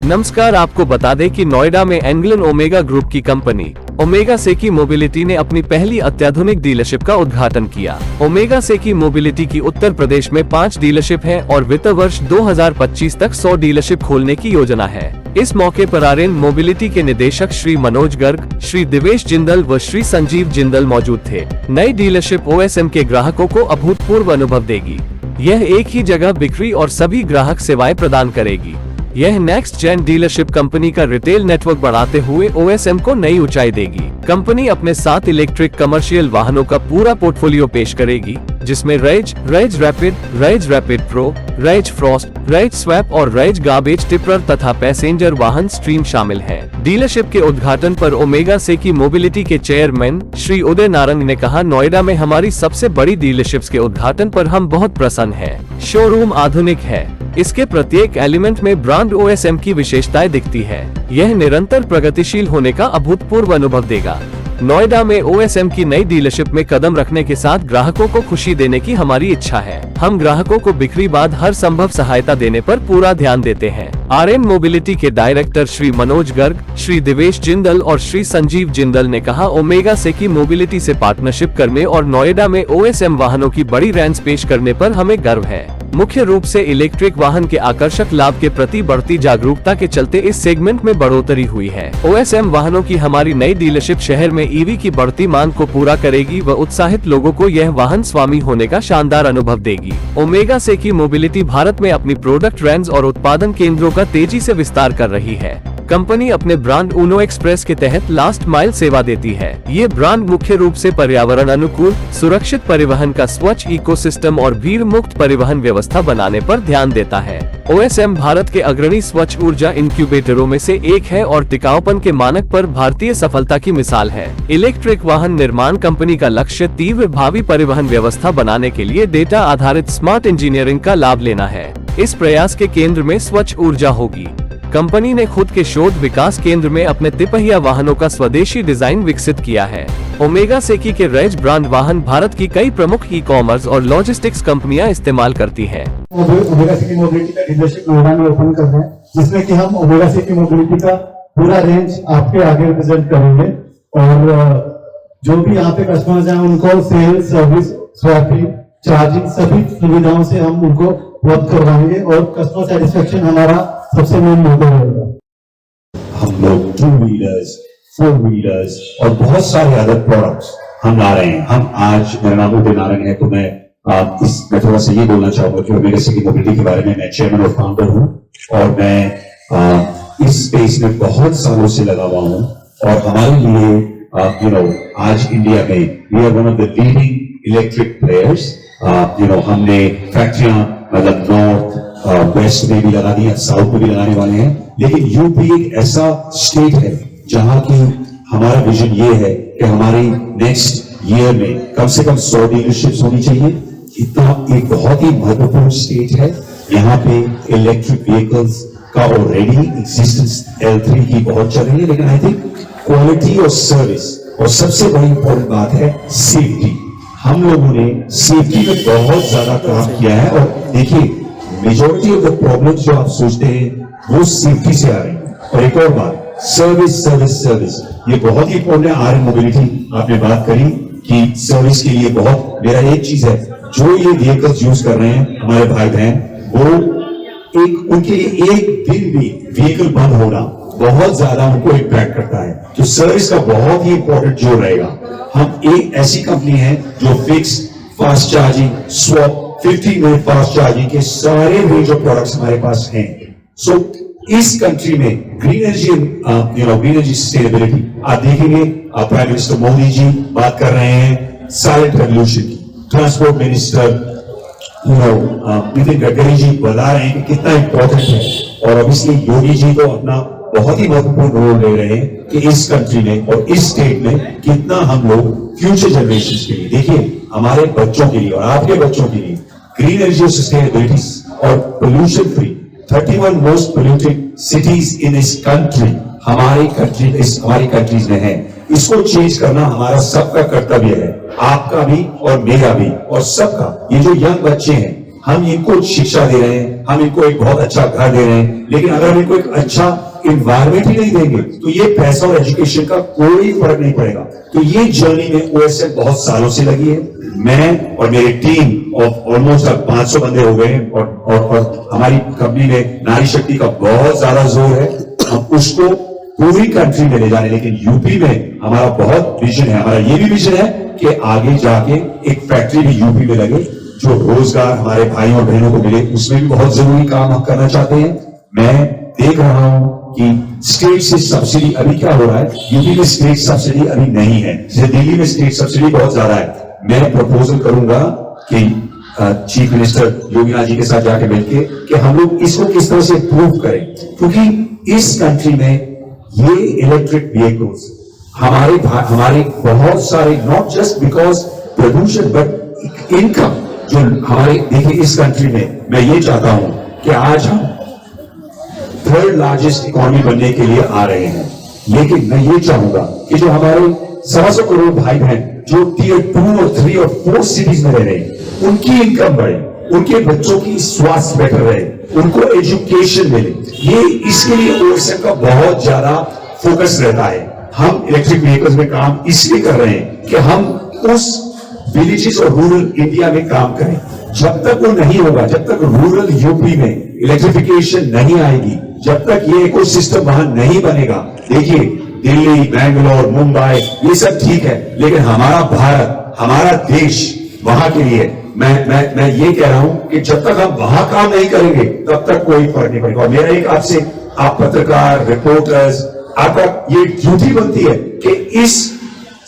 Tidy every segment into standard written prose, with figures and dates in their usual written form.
नमस्कार, आपको बता दें कि नोएडा में एंग्लन ओमेगा ग्रुप की कंपनी ओमेगा सेकी मोबिलिटी ने अपनी पहली अत्याधुनिक डीलरशिप का उद्घाटन किया। ओमेगा सेकी मोबिलिटी की उत्तर प्रदेश में 5 डीलरशिप है और वित्त वर्ष 2025 तक 100 डीलरशिप खोलने की योजना है। इस मौके पर आर्यन मोबिलिटी के निदेशक श्री मनोज गर्ग, श्री दिवेश जिंदल व श्री संजीव जिंदल मौजूद थे। नई डीलरशिप OSM के ग्राहकों को अभूतपूर्व अनुभव देगी। यह एक ही जगह बिक्री और सभी ग्राहक सेवाएं प्रदान करेगी। यह नेक्स्ट जेन डीलरशिप कंपनी का रिटेल नेटवर्क बढ़ाते हुए OSM को नई ऊंचाई देगी। कंपनी अपने 7 इलेक्ट्रिक कमर्शियल वाहनों का पूरा पोर्टफोलियो पेश करेगी, जिसमें Rage Rapid Pro, Rage Frost, Rage Swap और रेज गार्बेज टिपर तथा पैसेंजर वाहन स्ट्रीम शामिल है। डीलरशिप के उद्घाटन पर ओमेगा सेकी मोबिलिटी के चेयरमैन श्री उदय नारंग ने कहा, नोएडा में हमारी सबसे बड़ी डीलरशिप्स के उद्घाटन पर हम बहुत प्रसन्न हैं। शोरूम आधुनिक है, इसके प्रत्येक एलिमेंट में ब्रांड OSM की विशेषताएं दिखती है। यह निरंतर प्रगतिशील होने का अभूतपूर्व अनुभव देगा। नोएडा में OSM की नई डीलरशिप में कदम रखने के साथ ग्राहकों को खुशी देने की हमारी इच्छा है। हम ग्राहकों को बिक्री बाद हर संभव सहायता देने पर पूरा ध्यान देते हैं। आर्यन मोबिलिटी के डायरेक्टर श्री मनोज गर्ग, श्री दिवेश जिंदल और श्री संजीव जिंदल ने कहा, ओमेगा सेकी मोबिलिटी से पार्टनरशिप करने और नोएडा में OSM वाहनों की बड़ी रेंज पेश करने पर हमें गर्व है। मुख्य रूप से इलेक्ट्रिक वाहन के आकर्षक लाभ के प्रति बढ़ती जागरूकता के चलते इस सेगमेंट में बढ़ोतरी हुई है। OSM वाहनों की हमारी नई डीलरशिप शहर में EV की बढ़ती मांग को पूरा करेगी व उत्साहित लोगों को यह वाहन स्वामी होने का शानदार अनुभव देगी। ओमेगा सेकी मोबिलिटी भारत में अपनी प्रोडक्ट रेंज और उत्पादन केंद्रों का तेजी से विस्तार कर रही है। कंपनी अपने ब्रांड उनो एक्सप्रेस के तहत लास्ट माइल सेवा देती है। ये ब्रांड मुख्य रूप से पर्यावरण अनुकूल, सुरक्षित परिवहन का स्वच्छ इकोसिस्टम और भीड़ मुक्त परिवहन व्यवस्था बनाने पर ध्यान देता है। OSM भारत के अग्रणी स्वच्छ ऊर्जा इंक्यूबेटरों में से एक है और टिकाऊपन के मानक पर भारतीय सफलता की मिसाल है। इलेक्ट्रिक वाहन निर्माण कंपनी का लक्ष्य तीव्र भावी परिवहन व्यवस्था बनाने के लिए डेटा आधारित स्मार्ट इंजीनियरिंग का लाभ लेना है। इस प्रयास के केंद्र में स्वच्छ ऊर्जा होगी। कंपनी ने खुद के शोध विकास केंद्र में अपने तिपहिया वाहनों का स्वदेशी डिजाइन विकसित किया है। ओमेगा सेकी के रेज ब्रांड वाहन भारत की कई प्रमुख ई-कॉमर्स और लॉजिस्टिक्स कंपनियां इस्तेमाल करती हैं। ओमेगा सेकी मोबिलिटी का डीलरशिप नोएडा में ओपन कर रहे हैं, जिसमें कि हम ओमेगा सेकी मोबिलिटी का पूरा रेंज आपके आगे प्रेजेंट करेंगे और जो भी यहाँ पे कस्टमर्स हैं उनको सेल, सर्विस, स्वैपिंग, चार्जिंग सभी सुविधाओं से हम उनको उपलब्ध करवाएंगे और कस्टमर सेटिस्फेक्शन हमारा सबसे मेन मोटिव रहेगा। हम लोग 2 व्हीलर्स, 4 व्हीलर्स और बहुत सारे अदर प्रोडक्ट्स हम ला रहे हैं। हम आज, मेरा नाम उदय नारंग है, तो मैं थोड़ा सा ये बोलना चाहूंगा कि ओमेगा सेकी मोबिलिटी के बारे में मैं चेयरमैन और फाउंडर हूँ और मैं इस स्पेस में बहुत सालों से लगा हुआ हूँ और हमारे लिए आज इंडिया में we are one of the leading electric players. हमने फैक्ट्रियां मतलब नॉर्थ वेस्ट में भी लगा दी है, साउथ में भी लगाने वाले हैं, लेकिन यूपी एक ऐसा स्टेट है जहां की हमारा विजन ये है कि हमारी नेक्स्ट ईयर में कम से कम 100 डीलरशिप्स होनी चाहिए। इतना एक बहुत ही महत्वपूर्ण स्टेट है। यहाँ पे इलेक्ट्रिक व्हीकल्स का ऑलरेडी एग्जिस्टेंस L3 की बहुत चल रही है, लेकिन आई थिंक क्वालिटी और सर्विस और सबसे बड़ी इंपॉर्टेंट बात है सेफ्टी। हम लोगों ने सेफ्टी में बहुत ज्यादा काम किया है और देखिए मेजॉरिटी ऑफ द प्रॉब्लम्स जो आप सोचते हैं वो सेफ्टी से आ रही है। और एक और बात, सर्विस ये बहुत ही इंपॉर्टेंट है। आर्यन मोबिलिटी आपने बात करी कि सर्विस के लिए बहुत, मेरा एक चीज है, जो ये व्हीकल्स यूज कर रहे हैं हमारे भाई बहन, वो उनके लिए एक दिन भी व्हीकल बंद होना बहुत ज्यादा उनको इम्पैक्ट करता है। तो सर्विस का बहुत ही इंपॉर्टेंट जोर रहेगा। हम एक ऐसी कंपनी है जो fix, fast charging, swap, 50 minute fast charging के सारे रेंज ऑफ प्रोडक्ट्स हमारे पास हैं। सो इस कंट्री में ग्रीन एनर्जी सस्टेनेबिलिटी आप देखेंगे, प्राइम मिनिस्टर मोदी जी बात कर रहे हैं साइलेंट रेवोल्यूशन की, ट्रांसपोर्ट मिनिस्टर नितिन गडकरी जी बता रहे हैं कि कितना इंपॉर्टेंट है और ऑब्वियसली योगी जी तो अपना बहुत ही महत्वपूर्ण रोल ले रहे हैं कि इस कंट्री में और इस स्टेट में कितना हम लोग फ्यूचर जनरेशन के लिए, देखिए हमारे बच्चों के लिए और आपके बच्चों के लिए ग्रीन एनर्जी सस्टेनेबिलिटी और pollution free 31 most polluted cities in this country हमारी कंट्रीज में है। इसको चेंज करना हमारा सबका कर्तव्य है, आपका भी और मेरा भी और सबका। ये जो यंग बच्चे हैं, हम इनको शिक्षा दे रहे हैं, हम इनको एक बहुत अच्छा घर दे रहे हैं, लेकिन अगर हम इनको एक अच्छा इन्वायरमेंट ही नहीं देंगे तो ये पैसा और एजुकेशन का कोई फर्क नहीं पड़ेगा। तो ये जर्नी में OSL बहुत सालों से लगी है। मैं और मेरी टीम ऑलमोस्ट 500 बंदे हो गए हैं और हमारी कंपनी में नारी शक्ति का बहुत ज्यादा जोर है। हम उसको पूरी कंट्री में ले जाने, लेकिन यूपी में हमारा बहुत विजन है। हमारा ये भी विजन है कि आगे जाके एक फैक्ट्री भी यूपी में लगे, जो रोजगार हमारे भाई और बहनों को मिले। उसमें भी बहुत जरूरी काम हम करना चाहते हैं। मैं देख रहा हूं कि स्टेट से सब्सिडी अभी क्या हो रहा है, यूपी में स्टेट सब्सिडी अभी नहीं है, जैसे दिल्ली में स्टेट सब्सिडी बहुत ज्यादा है। मैं प्रपोजल करूंगा कि चीफ मिनिस्टर योगी जी के साथ जाके मिलके कि हम लोग इसको किस तरह से प्रूव करें, क्योंकि इस कंट्री में ये इलेक्ट्रिक व्हीकल्स हमारे बहुत सारे, नॉट जस्ट बिकॉज प्रदूषण बट इनकम जो हमारे, देखिए इस कंट्री में मैं ये चाहता हूं कि आज हम 3rd लार्जेस्ट इकोनॉमी बनने के लिए आ रहे हैं, लेकिन मैं ये चाहूंगा कि जो हमारे 125 करोड़ भाई बहन जो Tier 2 और 3 और 4 सिटीज में रह रहे हैं, उनकी इनकम बढ़े, उनके बच्चों की स्वास्थ्य बेटर रहे, उनको एजुकेशन मिले, ये इसके लिए OSL का बहुत ज्यादा फोकस रहता है। हम इलेक्ट्रिक व्हीकल्स में काम इसलिए कर रहे हैं कि हम उस विलेजेस और रूरल इंडिया में काम करें। जब तक वो नहीं होगा, जब तक रूरल यूपी में इलेक्ट्रिफिकेशन नहीं आएगी, जब तक ये इकोसिस्टम वहां नहीं बनेगा, देखिए दिल्ली, बैंगलोर, मुंबई ये सब ठीक है, लेकिन हमारा भारत, हमारा देश वहां के लिए मैं ये कह रहा हूं कि जब तक हम वहां काम नहीं करेंगे तब तक कोई फर्क नहीं पड़ेगा। और मेरा एक आपसे, आप पत्रकार, रिपोर्टर्स, आपका ये ड्यूटी बनती है कि इस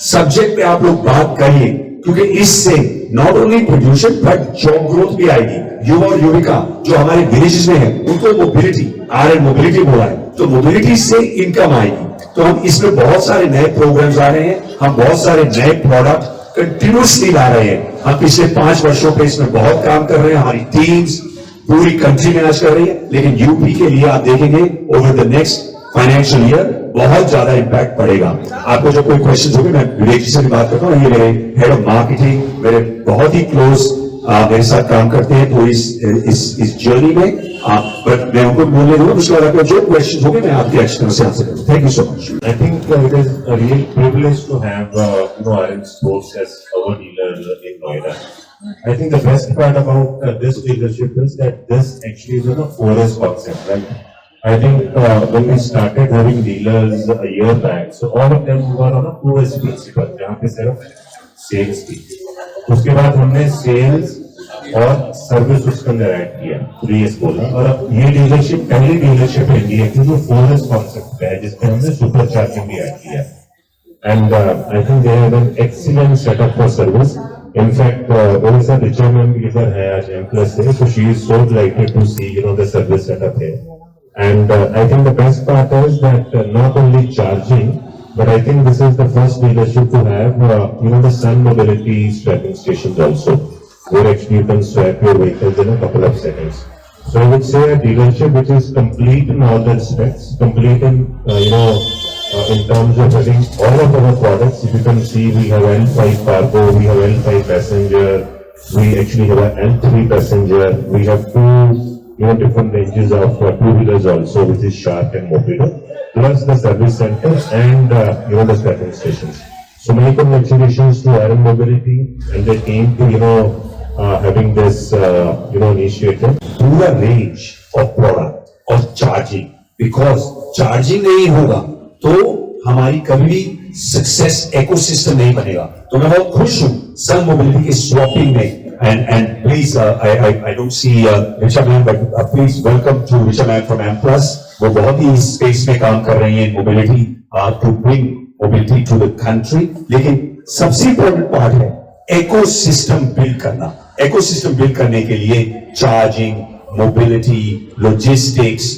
सब्जेक्ट पे आप लोग बात करिए, क्योंकि इससे not only production but job growth भी आएगी। युवा और युविका जो हमारे विलेजेस में है, उनको मोबिलिटी, मोबिलिटी बोला है, तो मोबिलिटी से इनकम आएगी। तो हम इसमें बहुत सारे नए प्रोग्राम्स आ रहे हैं, हम बहुत सारे नए प्रोडक्ट कंटिन्यूसली ला रहे हैं। हम पिछले 5 वर्षों पे इसमें बहुत काम कर रहे हैं, हमारी टीम्स पूरी कंट्री में आज कर रही है, लेकिन यूपी के लिए आप देखेंगे over the next financial year बहुत ज्यादा इंपैक्ट पड़ेगा। आपको जब कोई क्वेश्चन होगी, मैं विवेक जी से भी बात करता हूँ, ये मेरे हेड ऑफ मार्केटिंग, मेरे बहुत ही क्लोज मेरे साथ काम करते हैं, तो इस जर्नी में बट मैं उनको बोलने दूंगा, उसके बाद आपको जो क्वेश्चन होंगे मैं आपके अच्छी तरह से आंसर करूंगा। Thank you so much. I think it is a real privilege to have RM Sports as our dealer in Noida. I think the best part about this dealership is that this actually is a 4S concept, right? I think when we started having dealers a year back, so all of them were on a 2S principle, जहाँ पे सिर्फ sales थी। उसके बाद हमने sales और service उसके अंदर ऐड किया, 3S बोला, और अब ये डीलरशिप पहली डीलरशिप इंडिया की जो 4S कॉन्सेप्ट है, जिसमें हमने सुपर चार्जिंग भी ऐड किया। And I think they have an excellent setup for service. In fact मेरे साथ रिचा मैम इधर है आज M+ से, so she is so delighted to see the service setup here. And I think the best part is that not only charging, but I think this is the first dealership to have the Sun Mobility swapping stations also, where actually you can swap your vehicles in a couple of seconds. So I would say a dealership which is complete in all the respects, complete in in terms of having all of our products. If you can see, we have L5 cargo, we have L5 passenger, we actually have a L3 passenger, we have two different ranges of two-wheelers also, which is Shark and Mopedo, plus the service center and the swapping stations. So many congratulations to RM Mobility and the team to having this initiative. पूरा range of product और charging, because charging नहीं होगा तो हमारी कभी भी success ecosystem नहीं बनेगा। तो मैं बहुत खुश हूं सन मोबिलिटी के स्वैपिंग में। And please, I don't see Richa ma'am, but please welcome to Richa ma'am from M+. वो बहुत ही इस स्पेस में काम कर रही हैं, mobility to bring mobility to the country. लेकिन सबसे इम्पोर्टेंट पार्ट है इकोसिस्टम बिल्ड करना। इकोसिस्टम बिल्ड करने के लिए charging, mobility, logistics,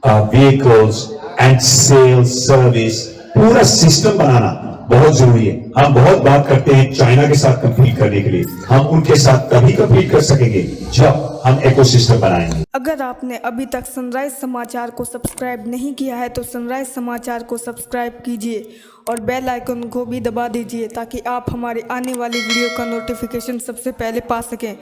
vehicles and sales, service, पूरा सिस्टम बनाना बहुत जरूरी है। हम बहुत बात करते हैं चाइना के साथ कंपीट करने के लिए, हम उनके साथ तभी कंपीट कर सकेंगे जब हम इकोसिस्टम बनाएंगे। अगर आपने अभी तक सनराइज समाचार को सब्सक्राइब नहीं किया है तो सनराइज समाचार को सब्सक्राइब कीजिए और बेल आइकन को भी दबा दीजिए ताकि आप हमारे आने वाली वीडियो का नोटिफिकेशन सबसे पहले पा सकें।